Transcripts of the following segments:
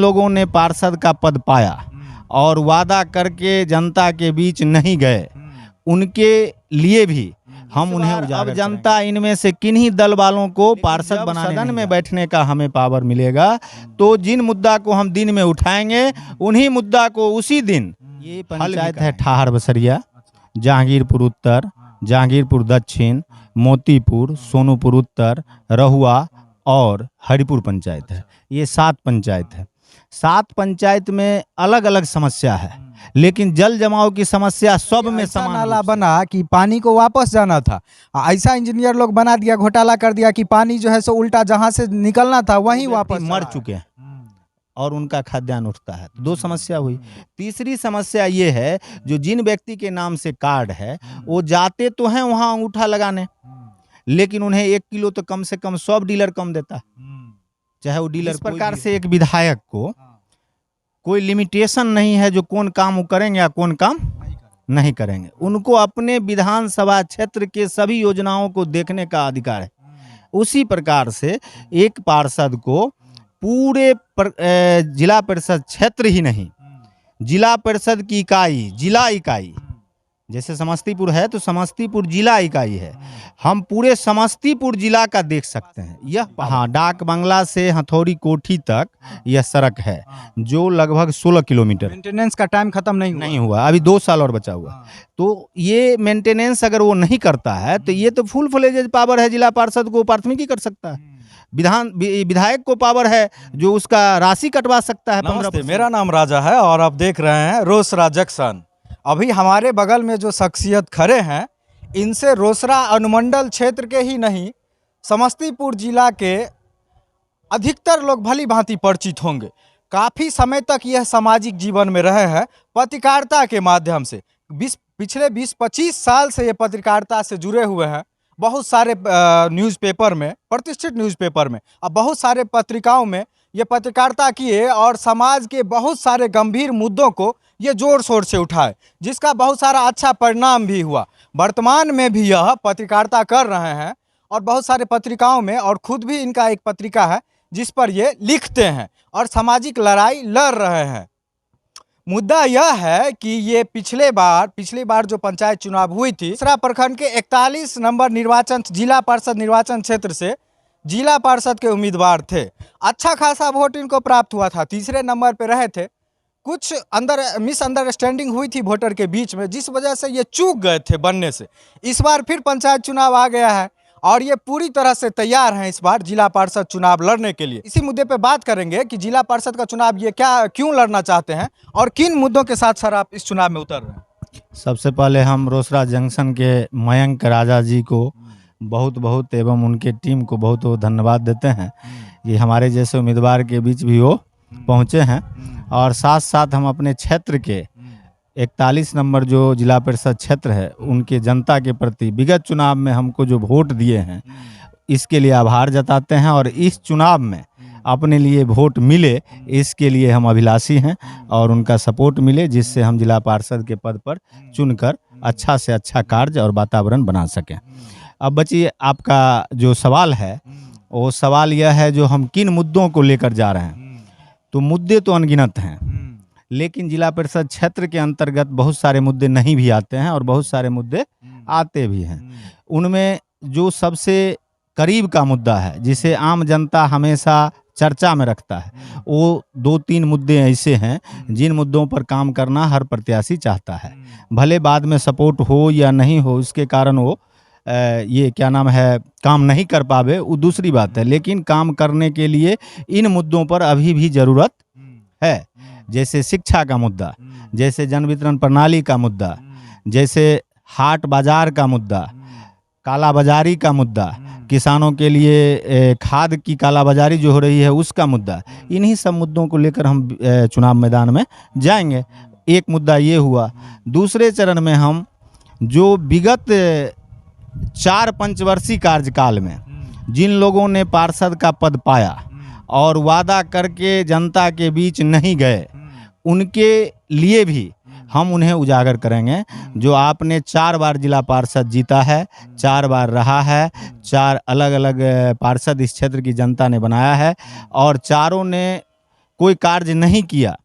लोगों ने पार्षद का पद पाया और वादा करके जनता के बीच नहीं गए, उनके लिए भी हम उन्हें उजागर करेंगे। जनता इनमें से किन्हीं दल वालों को पार्षद बनाने, सदन में बैठने का हमें पावर मिलेगा तो जिन मुद्दा को हम दिन में उठाएंगे उन्हीं मुद्दा को उसी दिन, ये पंचायत है ठाहर बसरिया, जहांगीरपुर उत्तर, जहांगीरपुर दक्षिण, मोतीपुर, सोनूपुर उत्तर, रहुआ और हरिपुर पंचायत है। ये 7 पंचायत है। 7 पंचायत में अलग अलग समस्या है, लेकिन जल जमाव की समस्या सब में समान। नाला बना कि पानी को वापस जाना था, ऐसा इंजीनियर लोग बना दिया, घोटाला कर दिया कि पानी जो है सो उल्टा जहां से निकलना था वहीं वापस मर चुके हैं और उनका खाद्यान्न उठता है। 2 समस्या हुई। तीसरी समस्या ये है, जो जिन व्यक्ति के नाम से कार्ड है वो जाते तो हैं वहां अंगूठा लगाने, लेकिन उन्हें 1 किलो तो कम से कम 100 डीलर कम देता है, चाहे वो डीलर। इस प्रकार से एक विधायक को कोई लिमिटेशन नहीं है जो कौन काम वो करेंगे या कौन काम नहीं करेंगे। उनको अपने विधानसभा क्षेत्र के सभी योजनाओं को देखने का अधिकार है। उसी प्रकार से एक पार्षद को पूरे जिला परिषद क्षेत्र ही नहीं, जिला परिषद की इकाई, जिला इकाई, जैसे समस्तीपुर है तो समस्तीपुर जिला इकाई है, हम पूरे समस्तीपुर जिला का देख सकते हैं। यह हाँ, डाक बंगला से हथौड़ी कोठी तक यह सड़क है जो लगभग 16 किलोमीटर। मेंटेनेंस का टाइम खत्म नहीं हुआ, अभी 2 साल और बचा हुआ। तो ये मेंटेनेंस अगर वो नहीं करता है तो ये तो फुल फ्लेजेड पावर है जिला पार्षद को प्राथमिकी कर सकता है। विधायक को पावर है जो उसका राशि कटवा सकता है। नमस्ते, मेरा नाम राजा है और आप देख रहे हैं रोसड़ा जंक्शन। अभी हमारे बगल में जो शख्सियत खड़े हैं, इनसे रोसड़ा अनुमंडल क्षेत्र के ही नहीं, समस्तीपुर जिला के अधिकतर लोग भली भांति परिचित होंगे। काफ़ी समय तक यह सामाजिक जीवन में रहे हैं पत्रकारिता के माध्यम से। पिछले 20-25 साल से ये पत्रकारिता से जुड़े हुए हैं। बहुत सारे न्यूज़पेपर में, प्रतिष्ठित न्यूज़पेपर में, अब बहुत सारे पत्रिकाओं में ये पत्रकारिता किए और समाज के बहुत सारे गंभीर मुद्दों को ये जोर शोर से उठाए, जिसका बहुत सारा अच्छा परिणाम भी हुआ। वर्तमान में भी यह पत्रकारिता कर रहे हैं और बहुत सारे पत्रिकाओं में, और खुद भी इनका एक पत्रिका है जिस पर ये लिखते हैं और सामाजिक लड़ाई लड़ रहे हैं। मुद्दा यह है कि ये पिछले बार जो पंचायत चुनाव हुई थी, रोसड़ा प्रखंड के 41 नंबर निर्वाचन जिला पार्षद निर्वाचन क्षेत्र से जिला पार्षद के उम्मीदवार थे। अच्छा खासा वोट इनको प्राप्त हुआ था, 3रे नंबर पे रहे थे। कुछ मिसअंडरस्टैंडिंग हुई थी वोटर के बीच में, जिस वजह से ये चूक गए थे बनने से। इस बार फिर पंचायत चुनाव आ गया है और ये पूरी तरह से तैयार हैं इस बार जिला पार्षद चुनाव लड़ने के लिए। इसी मुद्दे पे बात करेंगे कि जिला पार्षद का चुनाव ये क्यों लड़ना चाहते हैं और किन मुद्दों के साथ सर आप इस चुनाव में उतर रहे हैं। सबसे पहले हम रोसड़ा जंक्शन के मयंक राजा जी को बहुत एवं उनके टीम को बहुत धन्यवाद देते हैं कि हमारे जैसे उम्मीदवार के बीच भी वो पहुँचे हैं। और साथ साथ हम अपने क्षेत्र के 41 नंबर जो जिला परिषद क्षेत्र है उनके जनता के प्रति विगत चुनाव में हमको जो वोट दिए हैं इसके लिए आभार जताते हैं, और इस चुनाव में अपने लिए वोट मिले इसके लिए हम अभिलाषी हैं और उनका सपोर्ट मिले, जिससे हम जिला पार्षद के पद पर चुनकर अच्छा से अच्छा कार्य और वातावरण बना सकें। अब बचिए आपका जो सवाल है, वो सवाल यह है जो हम किन मुद्दों को लेकर जा रहे हैं। तो मुद्दे तो अनगिनत हैं, लेकिन जिला परिषद क्षेत्र के अंतर्गत बहुत सारे मुद्दे नहीं भी आते हैं और बहुत सारे मुद्दे आते भी हैं। उनमें जो सबसे करीब का मुद्दा है जिसे आम जनता हमेशा चर्चा में रखता है, वो 2-3 मुद्दे ऐसे हैं जिन मुद्दों पर काम करना हर प्रत्याशी चाहता है। भले बाद में सपोर्ट हो या नहीं हो, इसके कारण वो ये क्या नाम है काम नहीं कर पावे, वो दूसरी बात है, लेकिन काम करने के लिए इन मुद्दों पर अभी भी ज़रूरत है। जैसे शिक्षा का मुद्दा, जैसे जन वितरण प्रणाली का मुद्दा, जैसे हाट बाजार का मुद्दा, कालाबाजारी का मुद्दा, किसानों के लिए खाद की कालाबाजारी जो हो रही है उसका मुद्दा, इन्हीं सब मुद्दों को लेकर हम चुनाव मैदान में जाएंगे। एक मुद्दा ये हुआ। दूसरे चरण में हम जो विगत 4 पंचवर्षीय कार्यकाल में जिन लोगों ने पार्षद का पद पाया और वादा करके जनता के बीच नहीं गए, उनके लिए भी हम उन्हें उजागर करेंगे। जो आपने 4 बार जिला पार्षद जीता है, 4 बार रहा है, 4 अलग अलग पार्षद इस क्षेत्र की जनता ने बनाया है और चारों ने कोई कार्य नहीं किया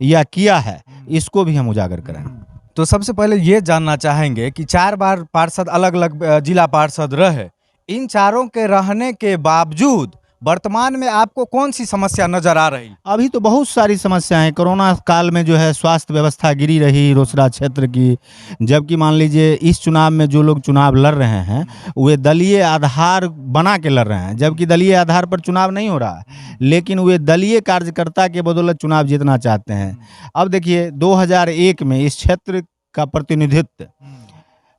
या किया है, इसको भी हम उजागर करेंगे। तो सबसे पहले ये जानना चाहेंगे कि 4 बार पार्षद अलग अलग जिला पार्षद रहे, इन चारों के रहने के बावजूद वर्तमान में आपको कौन सी समस्या नजर आ रही? अभी तो बहुत सारी समस्याएं, कोरोना काल में जो है स्वास्थ्य व्यवस्था गिरी रही रोसड़ा क्षेत्र की, जबकि मान लीजिए इस चुनाव में जो लोग चुनाव लड़ रहे हैं वे दलीय आधार बना के लड़ रहे हैं, जबकि दलीय आधार पर चुनाव नहीं हो रहा है, लेकिन वे दलीय कार्यकर्ता के बदौलत चुनाव जीतना चाहते हैं। अब देखिए 2001 में इस क्षेत्र का प्रतिनिधित्व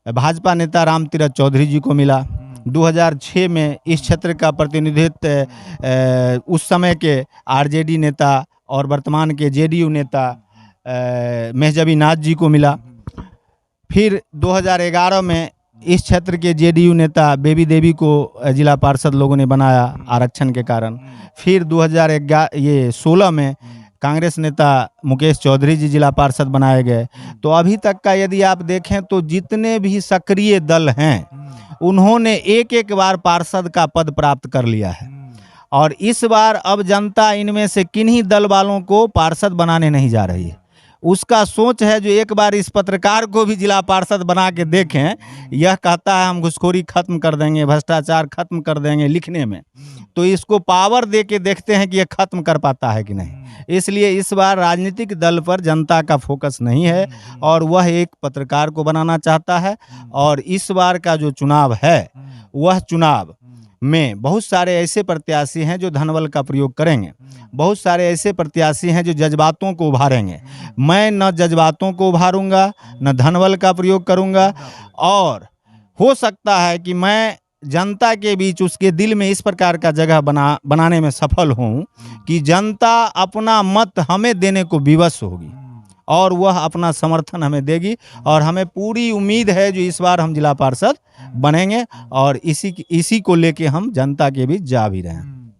भाजपा नेता रामतीरथ चौधरी जी को मिला। 2006 में इस क्षेत्र का प्रतिनिधित्व उस समय के आरजेडी नेता और वर्तमान के जेडीयू नेता मेहजबी नाथ जी को मिला। फिर 2011 में इस क्षेत्र के जेडीयू नेता बेबी देवी को जिला पार्षद लोगों ने बनाया आरक्षण के कारण। फिर 2016 में कांग्रेस नेता मुकेश चौधरी जी जिला पार्षद बनाए गए। तो अभी तक का यदि आप देखें तो जितने भी सक्रिय दल हैं उन्होंने एक एक बार पार्षद का पद प्राप्त कर लिया है, और इस बार अब जनता इनमें से किन्हीं दल वालों को पार्षद बनाने नहीं जा रही है। उसका सोच है जो एक बार इस पत्रकार को भी जिला पार्षद बना के देखें, यह कहता है हम घुसखोरी खत्म कर देंगे, भ्रष्टाचार खत्म कर देंगे लिखने में, तो इसको पावर दे के देखते हैं कि यह खत्म कर पाता है कि नहीं। इसलिए इस बार राजनीतिक दल पर जनता का फोकस नहीं है और वह एक पत्रकार को बनाना चाहता है। और इस बार का जो चुनाव है वह चुनाव में बहुत सारे ऐसे प्रत्याशी हैं जो धनबल का प्रयोग करेंगे, बहुत सारे ऐसे प्रत्याशी हैं जो जज्बातों को उभारेंगे। मैं न जज्बातों को उभारूंगा न धनबल का प्रयोग करूंगा, और हो सकता है कि मैं जनता के बीच उसके दिल में इस प्रकार का जगह बनाने में सफल हूं कि जनता अपना मत हमें देने को विवश होगी और वह अपना समर्थन हमें देगी, और हमें पूरी उम्मीद है जो इस बार हम जिला पार्षद बनेंगे, और इसी को लेके हम जनता के बीच जा भी रहे हैं।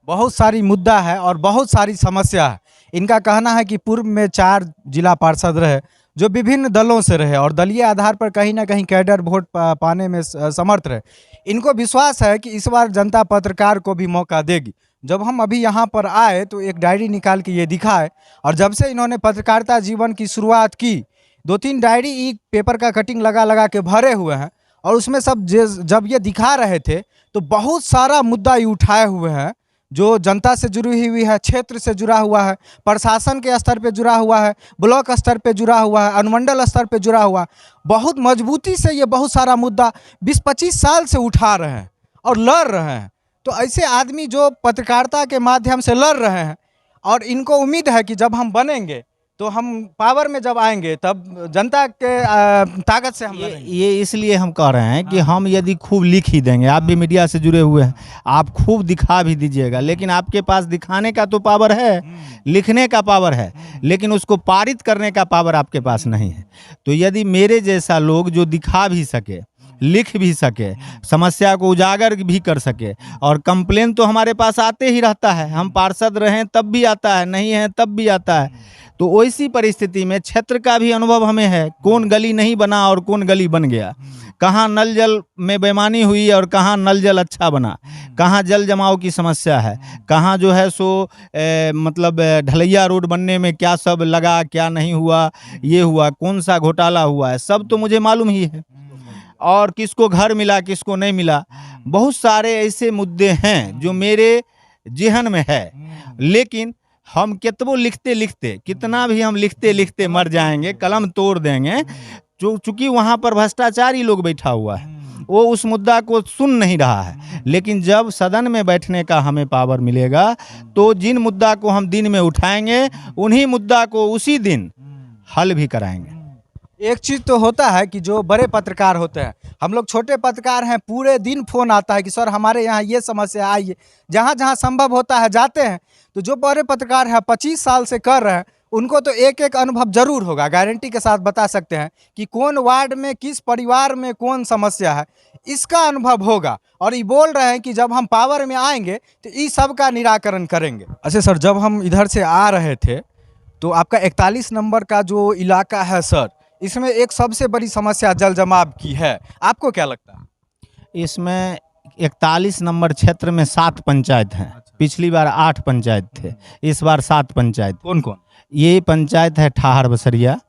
बहुत सारी मुद्दा है और बहुत सारी समस्या है। इनका कहना है कि पूर्व में 4 जिला पार्षद रहे जो विभिन्न दलों से रहे और दलीय आधार पर कहीं ना कहीं कैडर वोट पाने में समर्थ रहे। इनको विश्वास है कि इस बार जनता पत्रकार को भी मौका देगी। जब हम अभी यहाँ पर आए तो एक डायरी निकाल के ये दिखाए, और जब से इन्होंने पत्रकारिता जीवन की शुरुआत की 2-3 डायरी ई पेपर का कटिंग लगा लगा के भरे हुए हैं, और उसमें सब जब ये दिखा रहे थे तो बहुत सारा मुद्दा ये उठाए हुए हैं जो जनता से जुड़ी हुई है, क्षेत्र से जुड़ा हुआ है, प्रशासन के स्तर पे जुड़ा हुआ है, ब्लॉक स्तर पे जुड़ा हुआ है, अनुमंडल स्तर पे जुड़ा हुआ है। बहुत मजबूती से ये बहुत सारा मुद्दा 20-25 साल से उठा रहे हैं और लड़ रहे हैं। तो ऐसे आदमी जो पत्रकारिता के माध्यम से लड़ रहे हैं, और इनको उम्मीद है कि जब हम बनेंगे तो हम पावर में जब आएंगे तब जनता के ताकत से हम लड़ेंगे। ये इसलिए हम कह रहे हैं कि हम यदि खूब लिख ही देंगे, आप भी मीडिया से जुड़े हुए हैं, आप खूब दिखा भी दीजिएगा, लेकिन आपके पास दिखाने का तो पावर है, लिखने का पावर है, लेकिन उसको पारित करने का पावर आपके पास नहीं है। तो यदि मेरे जैसा लोग जो दिखा भी सके, लिख भी सके, समस्या को उजागर भी कर सके, और कंप्लेन तो हमारे पास आते ही रहता है, हम पार्षद रहें तब भी आता है, नहीं है तब भी आता है। तो वैसी परिस्थिति में क्षेत्र का भी अनुभव हमें है, कौन गली नहीं बना और कौन गली बन गया, कहाँ नल जल में बेईमानी हुई और कहाँ नल जल अच्छा बना, कहाँ जल जमाव की समस्या है, कहाँ जो है सो मतलब ढलैया रोड बनने में क्या सब लगा, क्या नहीं हुआ, ये हुआ, कौन सा घोटाला हुआ है, सब तो मुझे मालूम ही है, और किसको घर मिला किसको नहीं मिला। बहुत सारे ऐसे मुद्दे हैं जो मेरे जेहन में है, लेकिन हम कितबो लिखते लिखते, कितना भी हम लिखते लिखते मर जाएंगे, कलम तोड़ देंगे, चूंकि वहाँ पर भ्रष्टाचारी लोग बैठा हुआ है, वो उस मुद्दा को सुन नहीं रहा है। लेकिन जब सदन में बैठने का हमें पावर मिलेगा तो जिन मुद्दा को हम दिन में उठाएंगे उन्हीं मुद्दा को उसी दिन हल भी कराएंगे। एक चीज़ तो होता है कि जो बड़े पत्रकार होते हैं, हम लोग छोटे पत्रकार हैं, पूरे दिन फ़ोन आता है कि सर हमारे यहाँ ये समस्या आई है, जहाँ जहाँ संभव होता है जाते हैं। तो जो बड़े पत्रकार हैं 25 साल से कर रहे हैं, उनको तो एक एक अनुभव जरूर होगा, गारंटी के साथ बता सकते हैं कि कौन वार्ड में किस परिवार में कौन समस्या है, इसका अनुभव होगा। और ये बोल रहे हैं कि जब हम पावर में आएंगे तो इस सब का निराकरण करेंगे। अच्छा सर, जब हम इधर से आ रहे थे तो आपका 41 नंबर का जो इलाका है सर, इसमें एक सबसे बड़ी समस्या जल जमाव की है, आपको क्या लगता है? इसमें 41 नंबर क्षेत्र में 7 पंचायत हैं। अच्छा। पिछली बार 8 पंचायत थे, इस बार 7 पंचायत। कौन कौन? ये पंचायत है ठाहर बसरिया,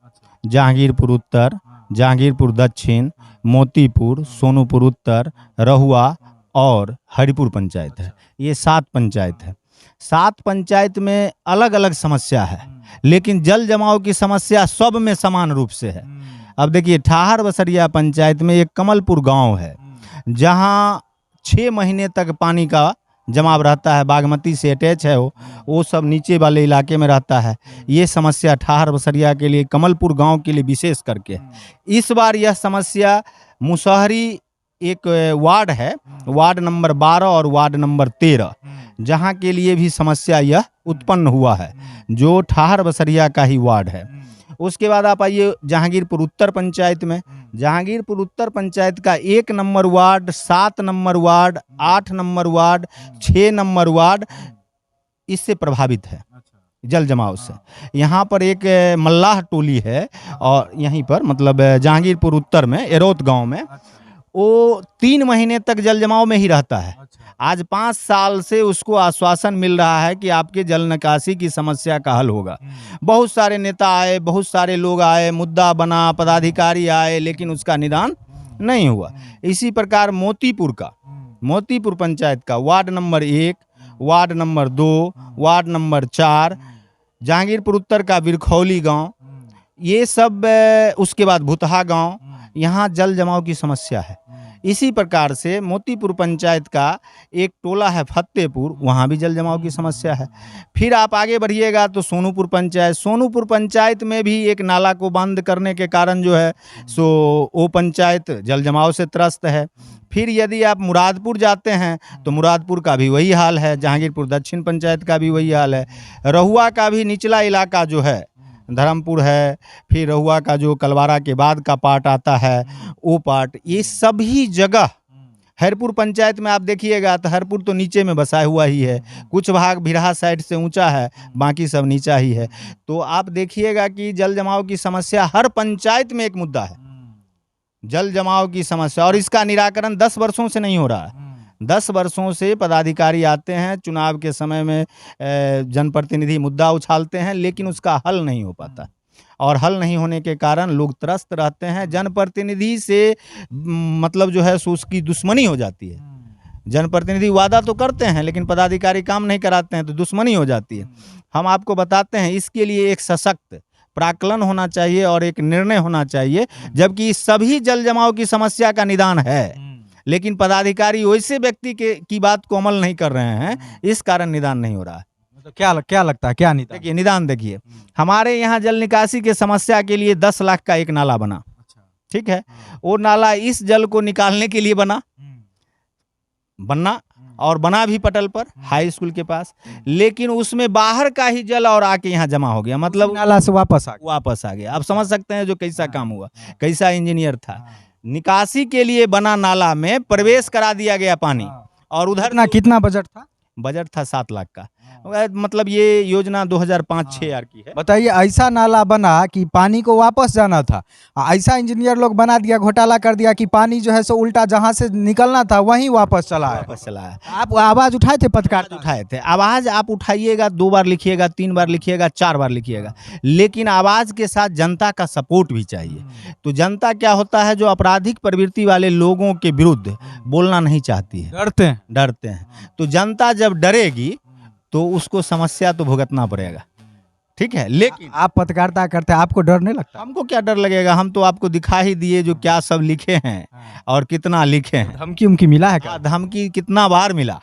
जहांगीरपुर उत्तर, जहांगीरपुर दक्षिण, मोतीपुर, सोनूपुर उत्तर, रहुआ और हरिपुर पंचायत है। ये 7 पंचायत है। 7 पंचायत में अलग अलग समस्या है, लेकिन जल जमाव की समस्या सब में समान रूप से है। अब देखिए, ठाहर बसरिया पंचायत में एक कमलपुर गांव है, जहां 6 महीने तक पानी का जमाव रहता है। बागमती से अटैच है वो सब नीचे वाले इलाके में रहता है। ये समस्या ठाहर बसरिया के लिए, कमलपुर गांव के लिए विशेष करके है। इस बार यह समस्या मुसहरी एक वार्ड है, वार्ड नंबर 12 और वार्ड नंबर 13, जहां के लिए भी समस्या यह उत्पन्न हुआ है, जो ठाहर बसरिया का ही वार्ड है। उसके बाद आप आइए जहांगीरपुर उत्तर पंचायत में। जहांगीरपुर उत्तर पंचायत का 1 number ward, 7 number ward, 8 number ward, 6 number ward इससे प्रभावित है जल जमाव से। यहाँ पर एक मल्लाह टोली है, और यहीं पर मतलब जहांगीरपुर उत्तर में एरोत गांव में वो 3 महीने तक जल जमाव में ही रहता है। आज 5 साल से उसको आश्वासन मिल रहा है कि आपके जल निकासी की समस्या का हल होगा। बहुत सारे नेता आए, बहुत सारे लोग आए, मुद्दा बना, पदाधिकारी आए, लेकिन उसका निदान नहीं हुआ। इसी प्रकार मोतीपुर पंचायत का ward number 1, ward number 2, ward number 4, Jahangirpur उत्तर का बिरखौली गांव, ये सब, उसके बाद भुतहा गांव, यहाँ जल जमाव की समस्या है। इसी प्रकार से मोतीपुर पंचायत का एक टोला है फतेहपुर, वहाँ भी जल जमाव की समस्या है। फिर आप आगे बढ़िएगा तो सोनूपुर पंचायत में भी एक नाला को बंद करने के कारण जो है सो वो पंचायत जल जमाव से त्रस्त है। फिर यदि आप मुरादपुर जाते हैं तो मुरादपुर का भी वही हाल है, जहांगीरपुर दक्षिण पंचायत का भी वही हाल है, रहुआ का भी निचला इलाका जो है धर्मपुर है, फिर रहुआ का जो कलवारा के बाद का पार्ट आता है वो पार्ट, ये सभी जगह। हरपुर पंचायत में आप देखिएगा तो हरपुर तो नीचे में बसा हुआ ही है, कुछ भाग भिरहा साइड से ऊंचा है, बाकी सब नीचा ही है। तो आप देखिएगा कि जल जमाव की समस्या हर पंचायत में एक मुद्दा है, जल जमाव की समस्या, और इसका निराकरण 10 वर्षों से नहीं हो रहा है। 10 वर्षों से पदाधिकारी आते हैं, चुनाव के समय में जनप्रतिनिधि मुद्दा उछालते हैं, लेकिन उसका हल नहीं हो पाता, और हल नहीं होने के कारण लोग त्रस्त रहते हैं। जनप्रतिनिधि से मतलब जो है सो उसकी दुश्मनी हो जाती है। जनप्रतिनिधि वादा तो करते हैं, लेकिन पदाधिकारी काम नहीं कराते हैं, तो दुश्मनी हो जाती है। हम आपको बताते हैं, इसके लिए एक सशक्त प्राक्कलन होना चाहिए और एक निर्णय होना चाहिए। जबकि सभी जल जमाव की समस्या का निदान है, लेकिन पदाधिकारी वैसे व्यक्ति की बात को अमल नहीं कर रहे हैं, इस कारण निदान नहीं हो रहा है। तो क्या लगता है, क्या निदान? देखिए, निदान देखिए, हमारे यहाँ जल निकासी के समस्या के लिए 10 लाख का एक नाला बना, ठीक है। वो नाला इस जल को निकालने के लिए बनना और बना भी पटल पर हाई स्कूल के पास, लेकिन उसमें बाहर का ही जल और आके यहाँ जमा हो गया, मतलब नाला से वापस आ गया। आप समझ सकते हैं जो कैसा काम हुआ, कैसा इंजीनियर था। निकासी के लिए बना नाला में प्रवेश करा दिया गया पानी, और उधर कितना बजट था? बजट था 7 लाख का। मतलब ये योजना 2005-6 की है। बताइए, ऐसा नाला बना कि पानी को वापस जाना था, ऐसा इंजीनियर लोग बना दिया, घोटाला कर दिया कि पानी जो है सो उल्टा जहां से निकलना था वहीं वापस चला है। आप आवाज उठाए थे? पत्रकार उठाए थे। आवाज आप उठाइएगा, 2 बार लिखिएगा, 3 बार लिखिएगा, 4 बार लिखिएगा, लेकिन आवाज के साथ जनता का सपोर्ट भी चाहिए। तो जनता क्या होता है, जो आपराधिक प्रवृत्ति वाले लोगों के विरुद्ध बोलना नहीं चाहती है, डरते हैं। तो जनता जब डरेगी तो उसको समस्या तो भुगतना पड़ेगा, ठीक है। लेकिन आप पत्रकारिता करते हैं, आपको डर नहीं लगता? हमको क्या डर लगेगा, हम तो आपको दिखा ही दिए जो क्या सब लिखे हैं और कितना लिखे हैं। धमकी उमकी मिला है क्या? धमकी कितना बार मिला,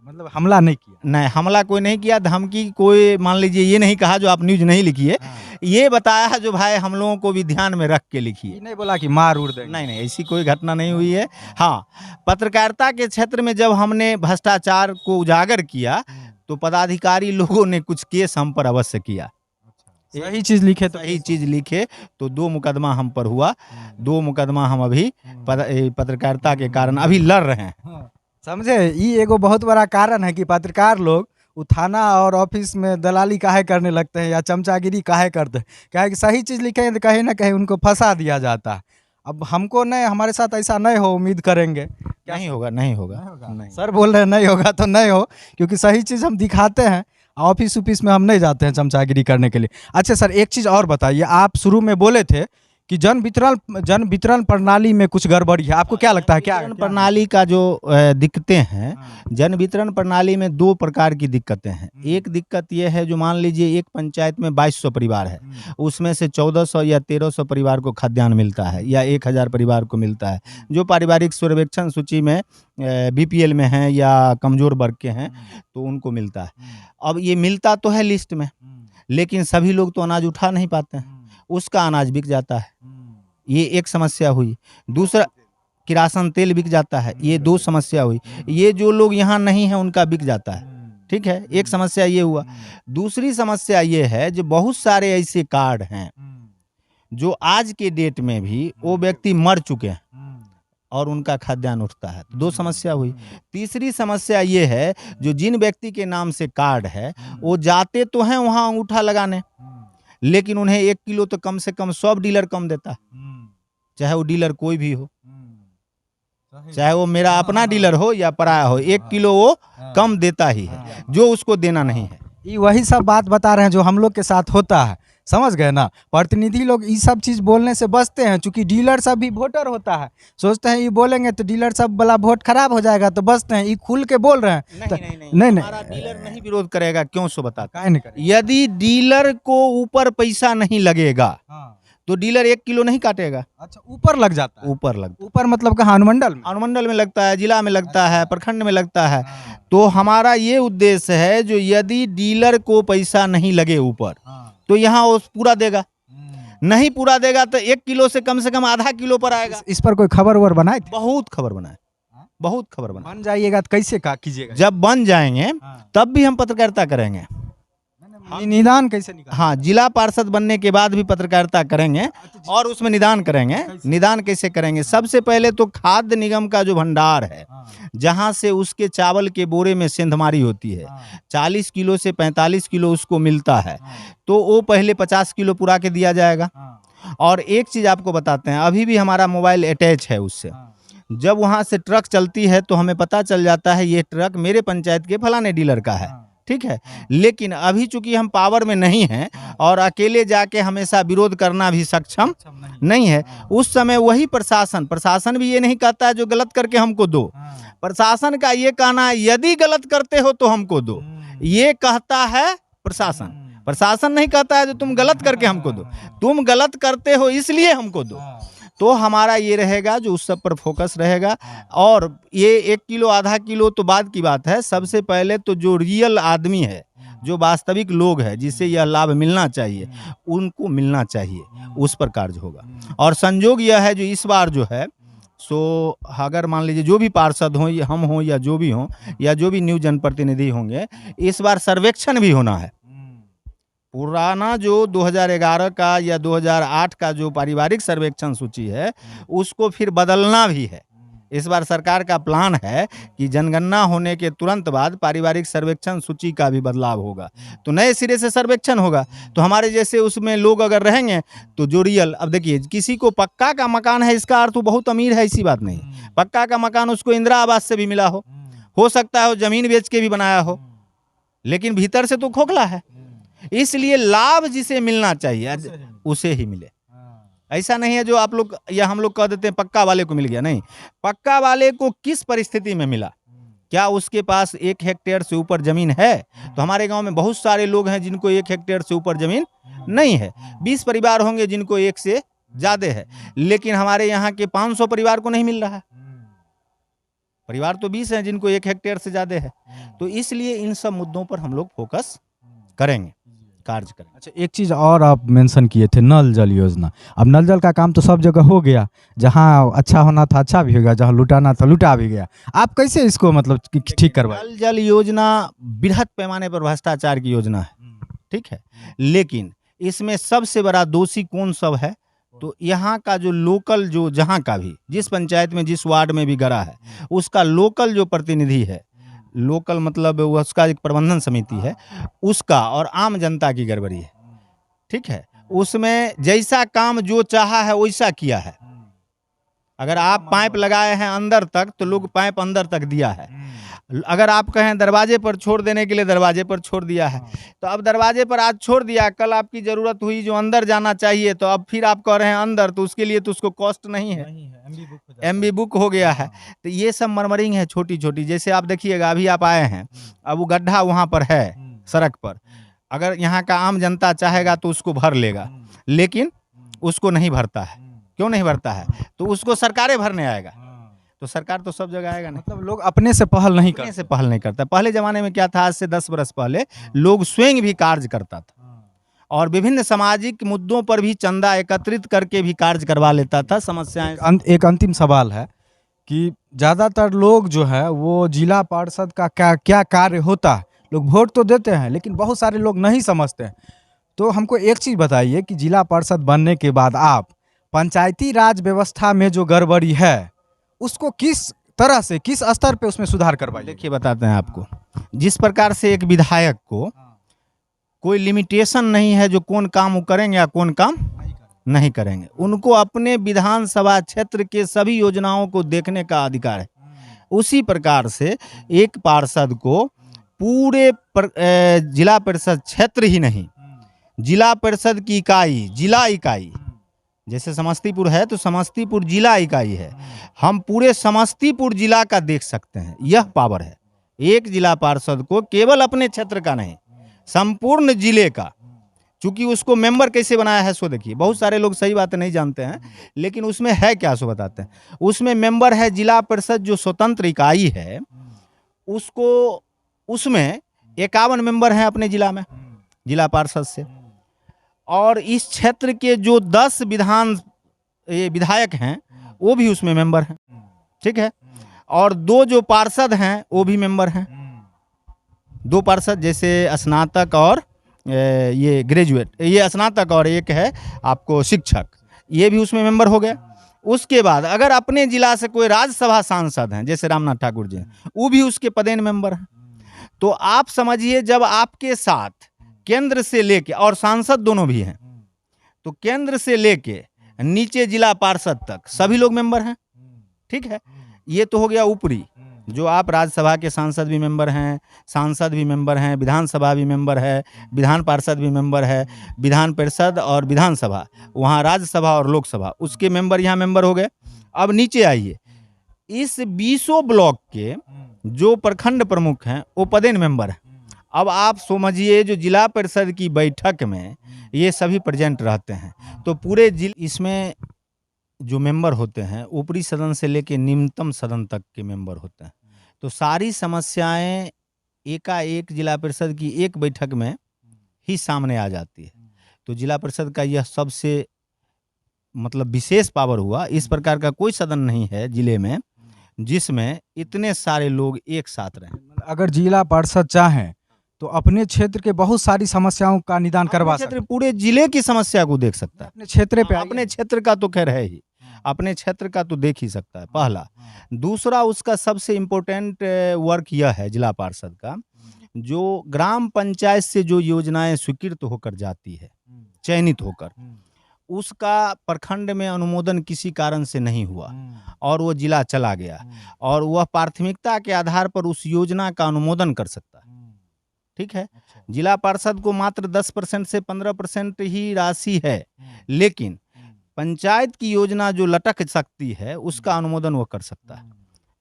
मतलब हमला नहीं किया? नहीं, हमला कोई नहीं किया। धमकी कोई, मान लीजिए, ये नहीं कहा जो आप न्यूज नहीं लिखिए, ये बताया जो भाई हम लोगों को भी ध्यान में रख के लिखिए, नहीं बोला कि मार उड़ देंगे। नहीं, ऐसी कोई घटना नहीं हुई है। हाँ, पत्रकारिता के क्षेत्र में जब हमने भ्रष्टाचार को उजागर किया तो पदाधिकारी लोगों ने कुछ केस हम पर अवश्य किया। सही चीज लिखे तो सही चीज लिखे तो 2 मुकदमा हम पर हुआ। 2 मुकदमा हम अभी पत्रकारिता के कारण अभी लड़ रहे हैं। समझे, ये एगो बहुत बड़ा कारण है कि पत्रकार लोग वो थाना और ऑफिस में दलाली काहे करने लगते हैं या चमचागिरी काहे करते हैं। क्या है कि सही चीज़ लिखें तो कहीं ना कहीं उनको फंसा दिया जाता है। अब हमको नहीं, हमारे साथ ऐसा नहीं हो, उम्मीद करेंगे। नहीं होगा, नहीं होगा, नहीं। सर बोल रहे हैं नहीं होगा तो नहीं हो, क्योंकि सही चीज़ हम दिखाते हैं। ऑफिस ऑफिस में हम नहीं जाते हैं चमचागिरी करने के लिए। अच्छा सर, एक चीज़ और बताइए, आप शुरू में बोले थे कि जन वितरण प्रणाली में कुछ गड़बड़ी है, आपको क्या लगता है, क्या वितरण प्रणाली का जो दिक्कतें हैं, जन वितरण प्रणाली में दो प्रकार की दिक्कतें हैं। एक दिक्कत ये है, जो मान लीजिए एक पंचायत में 2200 परिवार है, उसमें से 1400 या 1300 परिवार को खाद्यान्न मिलता है, या 1000 परिवार को मिलता है, जो पारिवारिक सर्वेक्षण सूची में बीपीएल में हैं या कमजोर वर्ग के हैं, तो उनको मिलता है। अब ये मिलता तो है लिस्ट में, लेकिन सभी लोग तो अनाज उठा नहीं पाते हैं, उसका अनाज बिक जाता है, ये एक समस्या हुई। दूसरा, किरासन तेल बिक जाता है, ये दो समस्या हुई। ये जो लोग यहाँ नहीं हैं उनका बिक जाता है, ठीक है, एक समस्या ये हुआ। दूसरी समस्या ये है, जो बहुत सारे ऐसे कार्ड हैं जो आज के डेट में भी वो व्यक्ति मर चुके हैं और उनका खाद्यान्न उठता है, तो दो समस्या हुई। तीसरी समस्या ये है, जो जिन व्यक्ति के नाम से कार्ड है, वो जाते तो हैं वहाँ अंगूठा लगाने, लेकिन उन्हें 1 किलो तो कम से कम 100 डीलर कम देता है, चाहे वो डीलर कोई भी हो, चाहे वो मेरा अपना डीलर हो या पराया हो, 1 किलो वो कम देता ही है, जो उसको देना नहीं है। ये वही सब बात बता रहे हैं जो हम लोग के साथ होता है, समझ गए ना। प्रतिनिधि लोग ये सब चीज़ बोलने से बचते हैं, क्योंकि डीलर सब भी वोटर होता है, सोचते हैं ये बोलेंगे तो डीलर सब वाला वोट खराब हो जाएगा, तो बचते हैं। ये खुल के बोल रहे हैं, नहीं, हमारा डीलर नहीं विरोध करेगा, क्यों सो बताता काहे नहीं करें? यदि डीलर को ऊपर पैसा नहीं लगेगा तो डीलर 1 किलो नहीं काटेगा। अच्छा, ऊपर लग जाता है? ऊपर मतलब कहाँ, अनुमंडल में? अनुमंडल में लगता है, जिला में लगता है, प्रखंड में लगता है। तो हमारा ये उद्देश्य है, जो यदि डीलर को पैसा नहीं लगे ऊपर, तो यहाँ वो पूरा देगा, नहीं पूरा देगा तो 1 किलो से कम आधा किलो पर आएगा। इस पर कोई खबर वबर बनाए थे? बहुत खबर बनाए, बहुत खबर बनाए। बन जाइएगा तो कैसे कीजिएगा? जब बन जाएंगे तब भी हम पत्रकारिता करेंगे। निदान कैसे निकाल? हाँ, जिला पार्षद बनने के बाद भी पत्रकारिता करेंगे, और उसमें निदान करेंगे। निदान कैसे करेंगे? सबसे पहले तो खाद्य निगम का जो भंडार है, जहाँ से उसके चावल के बोरे में सेंधमारी होती है, 40 किलो से 45 किलो उसको मिलता है, तो वो पहले 50 किलो पुरा के दिया जाएगा। और एक चीज़ आपको बताते हैं, अभी भी हमारा मोबाइल अटैच है उससे। जब वहाँ से ट्रक चलती है तो हमें पता चल जाता है ये ट्रक मेरे पंचायत के फलाने डीलर का है, ठीक है। लेकिन अभी चूंकि हम पावर में नहीं हैं और अकेले जाके हमेशा विरोध करना भी सक्षम नहीं है, उस समय वही प्रशासन भी ये नहीं कहता है जो गलत करके हमको दो। प्रशासन का ये कहना है यदि गलत करते हो तो हमको दो, ये कहता है प्रशासन नहीं कहता है जो तुम गलत करके हमको दो, तुम गलत करते हो इसलिए हमको दो। तो हमारा ये रहेगा, जो उस सब पर फोकस रहेगा। और ये 1 किलो आधा किलो तो बाद की बात है, सबसे पहले तो जो रियल आदमी है, जो वास्तविक लोग हैं, जिससे यह लाभ मिलना चाहिए, उनको मिलना चाहिए, उस पर कार्य होगा। और संजोग यह है, जो इस बार जो है सो अगर मान लीजिए जो भी पार्षद हों, या हम हों या जो भी हों, या जो भी न्यूज़ जनप्रतिनिधि होंगे, इस बार सर्वेक्षण भी होना है। पुराना जो 2011 का या 2008 का जो पारिवारिक सर्वेक्षण सूची है, उसको फिर बदलना भी है। इस बार सरकार का प्लान है कि जनगणना होने के तुरंत बाद पारिवारिक सर्वेक्षण सूची का भी बदलाव होगा, तो नए सिरे से सर्वेक्षण होगा। तो हमारे जैसे उसमें लोग अगर रहेंगे तो जो रियल, अब देखिए किसी को पक्का का मकान है इसका अर्थ वो बहुत अमीर है, ऐसी बात नहीं। पक्का का मकान उसको इंदिरा आवास से भी मिला हो सकता है वो जमीन बेच के भी बनाया हो, लेकिन भीतर से तो खोखला है। इसलिए लाभ जिसे मिलना चाहिए उसे ही मिले। ऐसा नहीं है जो आप लोग या हम लोग कह देते हैं पक्का वाले को मिल गया, नहीं। पक्का वाले को किस परिस्थिति में मिला, क्या उसके पास 1 हेक्टेयर से ऊपर जमीन है? तो हमारे गांव में बहुत सारे लोग हैं जिनको 1 हेक्टेयर से ऊपर जमीन नहीं है। 20 परिवार होंगे जिनको 1 से ज्यादा है, लेकिन हमारे यहाँ के 500 परिवार को नहीं मिल रहा है। परिवार तो 20 हैं जिनको 1 हेक्टेयर से ज्यादा है। तो इसलिए इन सब मुद्दों पर हम लोग फोकस करेंगे, कार्य करें। अच्छा, एक चीज़ और आप मेंशन किए थे, नल जल योजना। अब नल जल का काम तो सब जगह हो गया, जहाँ अच्छा होना था अच्छा भी हो गया, जहाँ लुटाना था लुटा भी गया। आप कैसे इसको मतलब ठीक करवाए? नल जल योजना बृहद पैमाने पर भ्रष्टाचार की योजना है, ठीक है, लेकिन इसमें सबसे बड़ा दोषी कौन सब है? तो यहाँ का जो लोकल, जो जहाँ का भी, जिस पंचायत में जिस वार्ड में भी गड़ा है, उसका लोकल जो प्रतिनिधि है, लोकल मतलब उसका एक प्रबंधन समिति है, उसका और आम जनता की गड़बड़ी है, ठीक है। उसमें जैसा काम जो चाहा है वैसा किया है, अगर आप पाइप लगाए हैं अंदर तक तो लोग पाइप अंदर तक दिया है। अगर आप कहें दरवाजे पर छोड़ देने के लिए दरवाजे पर छोड़ दिया है। तो अब दरवाजे पर आज छोड़ दिया, कल आपकी ज़रूरत हुई जो अंदर जाना चाहिए तो अब फिर आप कह रहे हैं अंदर, तो उसके लिए तो उसको कॉस्ट नहीं है, एमबी बुक हो गया है। तो ये सब मरमरिंग है छोटी छोटी। जैसे आप देखिएगा अभी आप आए हैं, अब वो गड्ढा वहाँ पर है सड़क पर, अगर यहाँ का आम जनता चाहेगा तो उसको भर लेगा, लेकिन उसको नहीं भरता है। क्यों नहीं भरता है? तो उसको सरकारें भरने आएगा, तो सरकार तो सब जगह आएगा नहीं। मतलब लोग अपने से पहल नहीं अपने करते। से पहल नहीं करता। पहले जमाने में क्या था, आज से 10 वर्ष पहले लोग स्वयं भी कार्य करता था और विभिन्न सामाजिक मुद्दों पर भी चंदा एकत्रित करके भी कार्य करवा लेता था। समस्याएं एक अंतिम सवाल है कि ज़्यादातर लोग जो है वो जिला पार्षद का क्या कार्य होता है, लोग वोट तो देते हैं लेकिन बहुत सारे लोग नहीं समझते हैं। तो हमको एक चीज़ बताइए कि जिला पार्षद बनने के बाद आप पंचायती राज व्यवस्था में जो गड़बड़ी है उसको किस तरह से, किस स्तर पे उसमें सुधार करवाइए? देखिए बताते हैं आपको, जिस प्रकार से एक विधायक को कोई लिमिटेशन नहीं है जो कौन काम वो करेंगे या कौन काम नहीं करेंगे, उनको अपने विधानसभा क्षेत्र के सभी योजनाओं को देखने का अधिकार है। उसी प्रकार से एक पार्षद को पूरे जिला परिषद क्षेत्र ही नहीं, जिला परिषद की इकाई, जिला इकाई, जैसे समस्तीपुर है तो समस्तीपुर जिला इकाई है, हम पूरे समस्तीपुर जिला का देख सकते हैं। यह पावर है एक जिला पार्षद को, केवल अपने क्षेत्र का नहीं, संपूर्ण जिले का। चूंकि उसको मेंबर कैसे बनाया है सो देखिए, बहुत सारे लोग सही बात नहीं जानते हैं, लेकिन उसमें है क्या सो बताते हैं। उसमें मेंबर है जिला परिषद जो स्वतंत्र इकाई है, उसको उसमें 51 मेंबर हैं अपने जिला में, जिला पार्षद से। और इस क्षेत्र के जो 10 विधायक हैं वो भी उसमें मेंबर हैं, ठीक है। और 2 जो पार्षद हैं वो भी मेंबर हैं, 2 पार्षद, जैसे स्नातक और ये ग्रेजुएट, ये स्नातक और एक है आपको शिक्षक, ये भी उसमें मेंबर हो गए। उसके बाद अगर अपने जिला से कोई राज्यसभा सांसद हैं जैसे रामनाथ ठाकुर जी हैं, वो भी उसके पदेन मेंबर हैं। तो आप समझिए जब आपके साथ केंद्र से लेके, और सांसद दोनों भी हैं, तो केंद्र से लेके नीचे जिला पार्षद तक सभी लोग मेंबर हैं, ठीक है। ये तो हो गया ऊपरी, जो आप राज्यसभा के सांसद भी मेंबर हैं, सांसद भी मेंबर हैं, विधानसभा भी मेंबर है, विधान पार्षद भी मेंबर है, विधान परिषद और विधानसभा, वहाँ राज्यसभा और लोकसभा, उसके मेंबर यहाँ मेंबर हो गए। अब नीचे आइए, इस 20 ब्लॉक के जो प्रखंड प्रमुख हैं वो पदेन मेंबर हैं। अब आप समझिए जो जिला परिषद की बैठक में ये सभी प्रेजेंट रहते हैं, तो पूरे इसमें जो मेंबर होते हैं ऊपरी सदन से लेके निम्नतम सदन तक के मेंबर होते हैं। तो सारी समस्याएं एकाएक जिला परिषद की एक बैठक में ही सामने आ जाती है। तो जिला परिषद का यह सबसे मतलब विशेष पावर हुआ। इस प्रकार का कोई सदन नहीं है जिले में जिसमें इतने सारे लोग एक साथ रहें। अगर जिला पार्षद चाहें तो अपने क्षेत्र के बहुत सारी समस्याओं का निदान करवा सकते हैं, पूरे जिले की समस्या को देख सकता है। अपने क्षेत्र पे, अपने क्षेत्र का तो खैर है ही, अपने क्षेत्र का तो देख ही सकता है, पहला। दूसरा, उसका सबसे इम्पोर्टेंट वर्क यह है जिला पार्षद का, जो ग्राम पंचायत से जो योजनाएं स्वीकृत होकर जाती है, चयनित होकर, उसका प्रखंड में अनुमोदन किसी कारण से नहीं हुआ और वो जिला चला गया, और वह प्राथमिकता के आधार पर उस योजना का अनुमोदन कर सकता है, ठीक है। जिला पार्षद को मात्र 10% से 15% ही राशि है, लेकिन पंचायत की योजना जो लटक सकती है उसका अनुमोदन वो कर सकता है।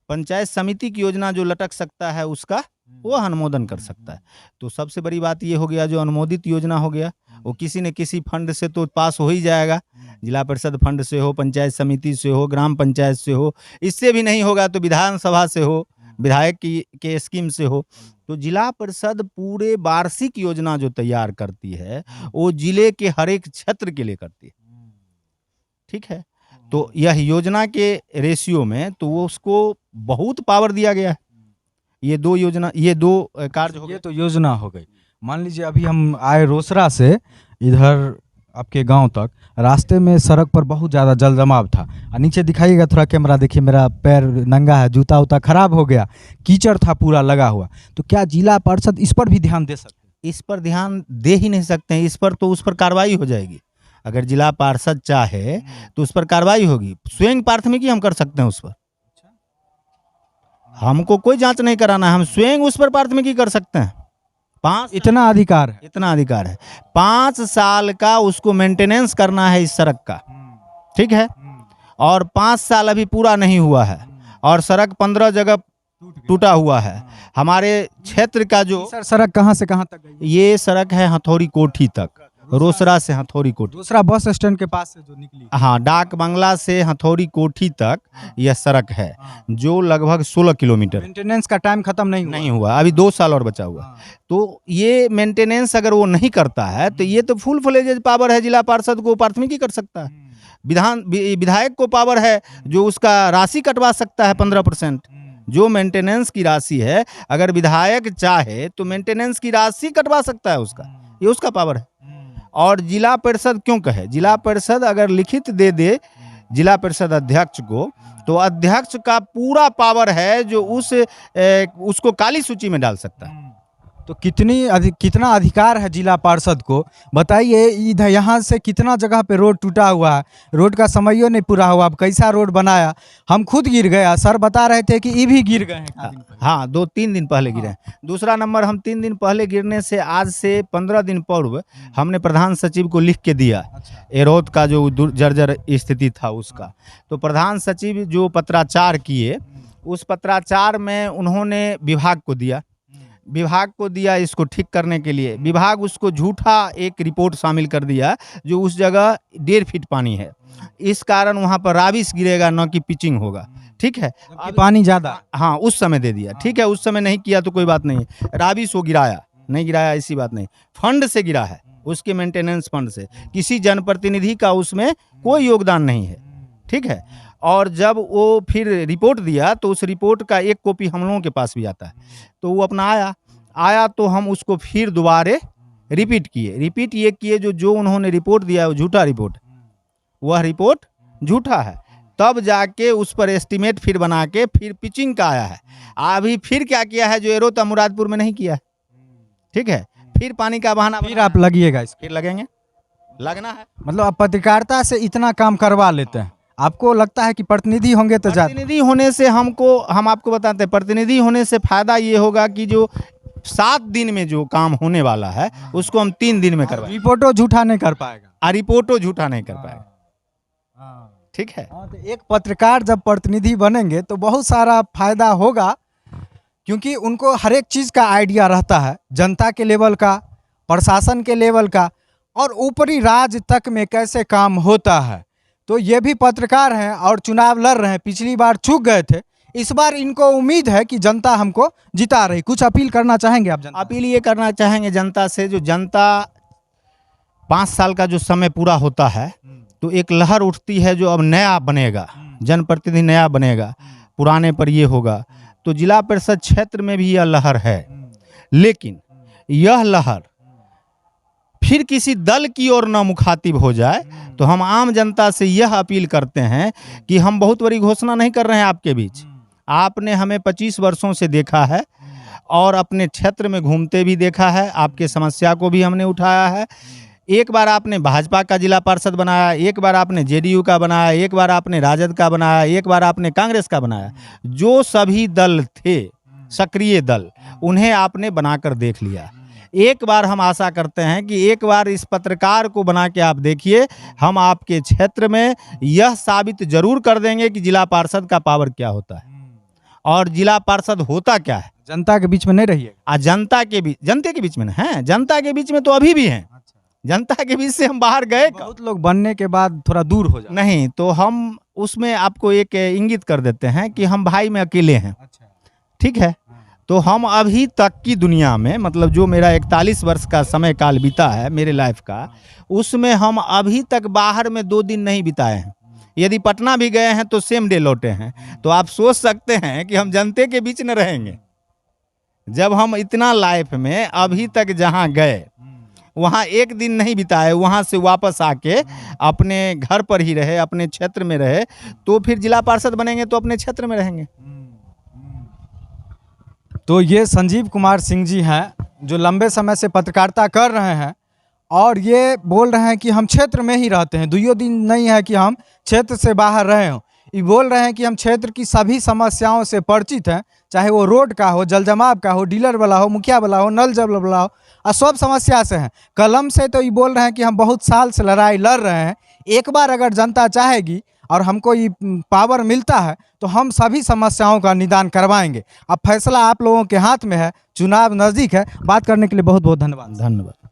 पंचायत समिति की योजना जो लटक सकता है उसका वो अनुमोदन कर सकता है। तो सबसे बड़ी बात ये हो गया, जो अनुमोदित योजना हो गया वो किसी न किसी फंड से तो पास हो ही जाएगा, जिला परिषद फंड से हो, पंचायत समिति से हो, ग्राम पंचायत से हो, इससे भी नहीं होगा तो विधानसभा से हो, विधायक के स्कीम से हो। तो जिला परिषद पूरे वार्षिक योजना जो तैयार करती है वो जिले के हर एक क्षेत्र के लिए करती है, ठीक है। तो यह योजना के रेशियो में तो वो उसको बहुत पावर दिया गया है। ये 2 योजना, ये 2 कार्य हो गए। ये तो योजना हो गई। मान लीजिए अभी हम आए रोसड़ा से इधर आपके गांव तक, रास्ते में सड़क पर बहुत ज़्यादा जल जमाव था, और नीचे दिखाइएगा थोड़ा कैमरा, देखिए मेरा पैर नंगा है, जूता उता खराब हो गया, कीचड़ था पूरा लगा हुआ। तो क्या जिला पार्षद इस पर भी ध्यान दे सकते हैं? इस पर ध्यान दे ही नहीं सकते हैं, इस पर तो उस पर कार्रवाई हो जाएगी। अगर जिला पार्षद चाहे तो उस पर कार्रवाई होगी। स्वयं प्राथमिकी हम कर सकते हैं उस पर, हमको कोई जांच नहीं कराना है, हम स्वयं उस पर प्राथमिकी कर सकते हैं। 5 इतना अधिकार है। इतना अधिकार है। 5 साल का उसको मेंटेनेंस करना है इस सड़क का, ठीक है, और 5 साल अभी पूरा नहीं हुआ है और सड़क 15 जगह टूटा हुआ है। हमारे क्षेत्र का जो सर सड़क कहाँ से कहाँ तक गई है? ये सड़क है हथौड़ी कोठी तक, रोसड़ा से हथौड़ी कोठी। दूसरा बस स्टैंड के पास से जो निकली। हाँ, डाक बंगला से हथौड़ी कोठी तक यह सड़क है जो लगभग 16 किलोमीटर। मेंटेनेंस का टाइम खत्म नहीं हुआ, अभी 2 साल और बचा हुआ। तो ये मेंटेनेंस अगर वो नहीं करता है तो ये तो फुल फ्लेजेज पावर है, जिला पार्षद को प्राथमिकी कर सकता है। विधायक को पावर है जो उसका राशि कटवा सकता है 15%। जो मेंटेनेंस की राशि है, अगर विधायक चाहे तो मेंटेनेंस की राशि कटवा सकता है उसका, ये उसका पावर है। और जिला परिषद क्यों कहे, जिला परिषद अगर लिखित दे दे जिला परिषद अध्यक्ष को, तो अध्यक्ष का पूरा पावर है जो उसको काली सूची में डाल सकता है। तो कितना अधिकार है जिला पार्षद को, बताइए। इधर यहाँ से कितना जगह पे रोड टूटा हुआ है, रोड का समयो नहीं पूरा हुआ, अब कैसा रोड बनाया। हम खुद गिर गया, सर बता रहे थे कि ये भी गिर गए हैं। हाँ, 2-3 दिन पहले गिरे। दूसरा नंबर, हम 3 दिन पहले गिरने से आज से 15 दिन पूर्व हमने प्रधान सचिव को लिख के दिया एरोद का जो जर्जर स्थिति था उसका। तो प्रधान सचिव जो पत्राचार किए, उस पत्राचार में उन्होंने विभाग को दिया इसको ठीक करने के लिए। विभाग उसको झूठा एक रिपोर्ट शामिल कर दिया जो उस जगह 1.5 फीट पानी है, इस कारण वहाँ पर राबिस गिरेगा, न कि पिचिंग होगा, ठीक है। पानी ज़्यादा, हाँ, उस समय दे दिया, ठीक है। उस समय नहीं किया तो कोई बात नहीं, राबिस वो गिराया नहीं गिराया ऐसी बात नहीं, फंड से गिरा है, उसके मेंटेनेंस फंड से, किसी जनप्रतिनिधि का उसमें कोई योगदान नहीं है, ठीक है। और जब वो फिर रिपोर्ट दिया तो उस रिपोर्ट का एक कॉपी हम लोगों के पास भी आता है। तो वो अपना आया तो हम उसको फिर दोबारे रिपीट ये किए जो उन्होंने रिपोर्ट दिया वो झूठा रिपोर्ट, वह रिपोर्ट झूठा है। तब जाके उस पर एस्टीमेट फिर बना के फिर पिचिंग का आया है। अभी फिर क्या किया है जो एरोता मुरादपुर में नहीं किया है, ठीक है। फिर पानी का बहाना, फिर आप लगिएगा, फिर लगेंगे, लगना है। मतलब आप पत्रकारिता से इतना काम करवा लेते हैं, आपको लगता है कि प्रतिनिधि होंगे तो ज़्यादा। प्रतिनिधि होने से हम आपको बताते हैं, प्रतिनिधि होने से फायदा ये होगा कि जो 7 दिन में जो काम होने वाला है उसको हम 3 दिन में करवाएंगे। रिपोर्टो झूठा नहीं कर पाएगा, रिपोर्टो झूठा नहीं कर पाएगा, ठीक है। तो एक पत्रकार जब प्रतिनिधि बनेंगे तो बहुत सारा फायदा होगा, क्योंकि उनको हर एक चीज़ का आइडिया रहता है, जनता के लेवल का, प्रशासन के लेवल का, और ऊपरी राज्य तक में कैसे काम होता है। तो ये भी पत्रकार हैं और चुनाव लड़ रहे हैं, पिछली बार चूक गए थे, इस बार इनको उम्मीद है कि जनता हमको जिता रही। कुछ अपील करना चाहेंगे आप जनता? अपील ये करना चाहेंगे जनता से, जो जनता 5 साल का जो समय पूरा होता है तो एक लहर उठती है जो अब नया बनेगा, जनप्रतिनिधि नया बनेगा, पुराने पर ये होगा। तो जिला परिषद क्षेत्र में भी यह लहर है, लेकिन यह लहर फिर किसी दल की ओर न मुखातिब हो जाए। तो हम आम जनता से यह अपील करते हैं कि हम बहुत बड़ी घोषणा नहीं कर रहे हैं आपके बीच, आपने हमें 25 वर्षों से देखा है और अपने क्षेत्र में घूमते भी देखा है, आपके समस्या को भी हमने उठाया है। एक बार आपने भाजपा का जिला पार्षद बनाया, एक बार आपने जेडीयू का बनाया, एक बार आपने राजद का बनाया, एक बार आपने कांग्रेस का बनाया। जो सभी दल थे सक्रिय दल, उन्हें आपने बनाकर देख लिया। एक बार हम आशा करते हैं कि एक बार इस पत्रकार को बना के आप देखिए, हम आपके क्षेत्र में यह साबित जरूर कर देंगे कि जिला पार्षद का पावर क्या होता है और जिला पार्षद होता क्या है। जनता के बीच में नहीं रहिए। जनता के बीच में हैं, जनता के बीच में तो अभी भी हैं, जनता के बीच से हम बाहर गए। बहुत लोग बनने के बाद थोड़ा दूर हो जाए नहीं, तो हम उसमें आपको एक इंगित कर देते हैं कि हम भाई में अकेले हैं, ठीक है। तो हम अभी तक की दुनिया में, मतलब जो मेरा 41 वर्ष का समय काल बीता है मेरे लाइफ का, उसमें हम अभी तक बाहर में 2 दिन नहीं बिताए हैं। यदि पटना भी गए हैं तो सेम डे लौटे हैं। तो आप सोच सकते हैं कि हम जनता के बीच न रहेंगे। जब हम इतना लाइफ में अभी तक जहाँ गए वहाँ 1 दिन नहीं बिताए, वहाँ से वापस आके अपने घर पर ही रहे, अपने क्षेत्र में रहे, तो फिर जिला पार्षद बनेंगे तो अपने क्षेत्र में रहेंगे। तो ये संजीव कुमार सिंह जी हैं जो लंबे समय से पत्रकारिता कर रहे हैं और ये बोल रहे हैं कि हम क्षेत्र में ही रहते हैं, दुइयों दिन नहीं है कि हम क्षेत्र से बाहर रहे हों। ये बोल रहे हैं कि हम क्षेत्र की सभी समस्याओं से परिचित हैं, चाहे वो रोड का हो, जल जमाव का हो, डीलर वाला हो, मुखिया वाला हो, नल जल वाला हो, और सब समस्या से हैं। कलम से तो ये बोल रहे हैं कि हम बहुत साल से लड़ाई लड़ रहे हैं, एक बार अगर जनता चाहेगी और हमको ये पावर मिलता है तो हम सभी समस्याओं का निदान करवाएंगे। अब फैसला आप लोगों के हाथ में है, चुनाव नज़दीक है। बात करने के लिए बहुत बहुत धन्यवाद। धन्यवाद।